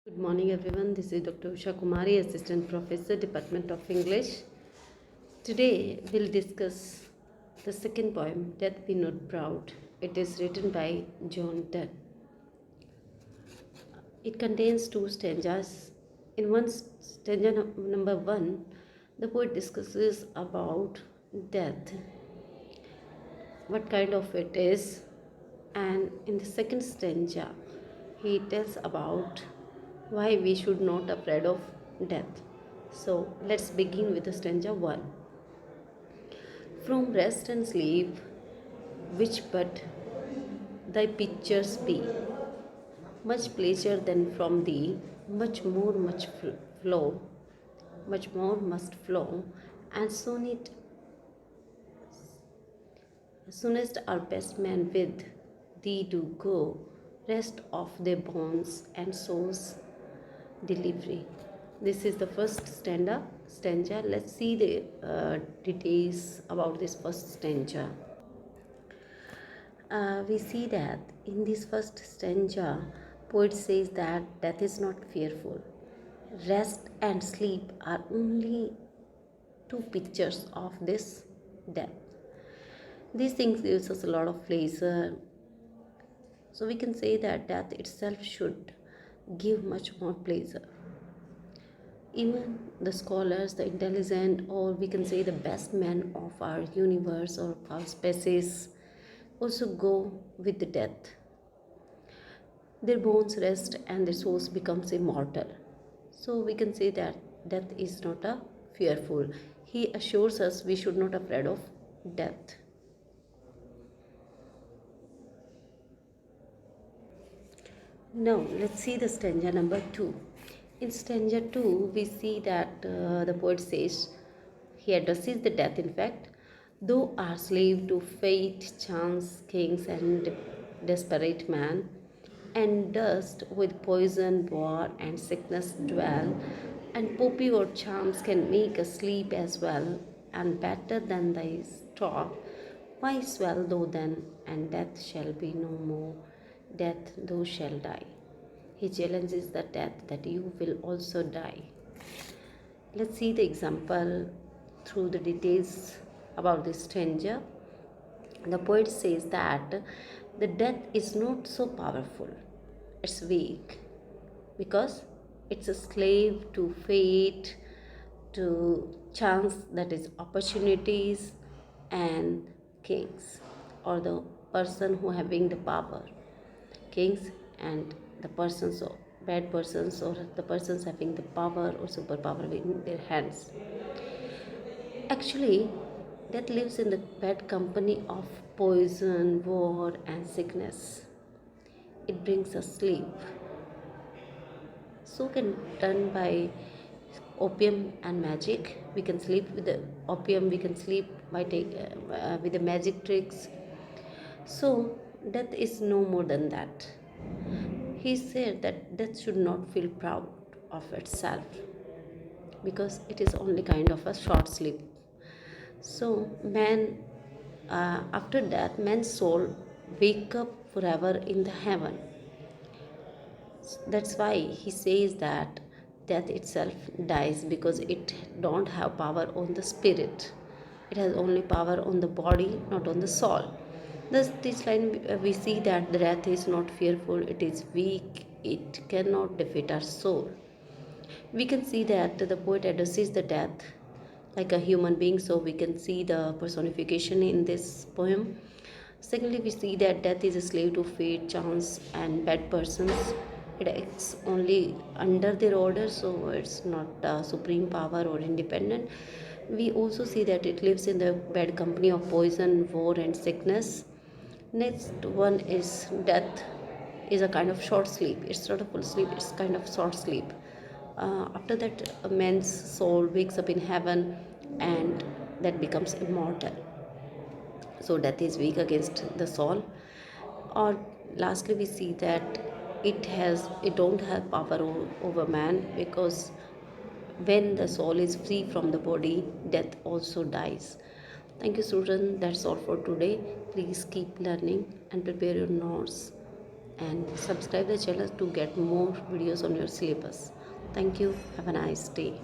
Good morning, everyone. This is Dr. Usha Kumari, Assistant Professor, Department of English. Today, we'll discuss the second poem, Death Be Not Proud. It is written by John Donne. It contains two stanzas. In one stanza, number one, the poet discusses about death, what kind of it is, and in the second stanza, he tells about why we should not afraid of death. So let's begin with the stanza 1. From rest and sleep, which but thy pictures be, much pleasure than from thee, much flow, much more must flow, and soonest our best men with thee do go, rest of their bones and souls delivery. This is the first stanza. Let's see the details about this first stanza. We see that in this first stanza, poet says that death is not fearful. Rest and sleep are only two pictures of this death. These things gives us a lot of pleasure. So we can say that death itself should give much more pleasure. Even the scholars, the intelligent, or we can say the best men of our universe or of our species, also go with the death. Their bones rest and their souls becomes immortal. So we can say that death is not a fearful. He assures us we should not afraid of death. Now let's see the stanza number 2. In stanza 2, we see that the poet says, he addresses the death in fact, though are slave to fate, chance, kings, and desperate man, and dust with poison, war, and sickness dwell, and poppy or charms can make us sleep as well, and better than thy talk, why swell thou then, and death shall be no more, death thou shall die. He challenges the death that you will also die. Let's see the example through the details about this stanza. The poet says that the death is not so powerful, it's weak because it's a slave to fate, to chance, that is opportunities, and kings, or the person who having the power. Kings and the persons or bad persons, or the persons having the power or superpower in their hands. Actually, death lives in the bad company of poison, war, and sickness. It brings us sleep. So can done by opium and magic. We can sleep with the opium. We can sleep by with the magic tricks. So death is no more than that. He said that death should not feel proud of itself because it is only kind of a short sleep. So after death, man's soul wake up forever in the heaven. That's why he says that death itself dies because it don't have power on the spirit. It has only power on the body, not on the soul. Thus, this line we see that death is not fearful, it is weak, it cannot defeat our soul. We can see that the poet addresses the death like a human being, so we can see the personification in this poem. Secondly, we see that death is a slave to fate, chance, and bad persons. It acts only under their order, so it's not supreme power or independent. We also see that it lives in the bad company of poison, war, and sickness. Next one is death is a kind of short sleep. It's not a full sleep, it's kind of short sleep. After that, a man's soul wakes up in heaven and that becomes immortal. So death is weak against the soul. Or lastly, we see that it don't have power over man, because when the soul is free from the body, death also dies. Thank you, students. That's all for today. Please keep learning and prepare your notes and subscribe the channel to get more videos on your syllabus. Thank you. Have a nice day.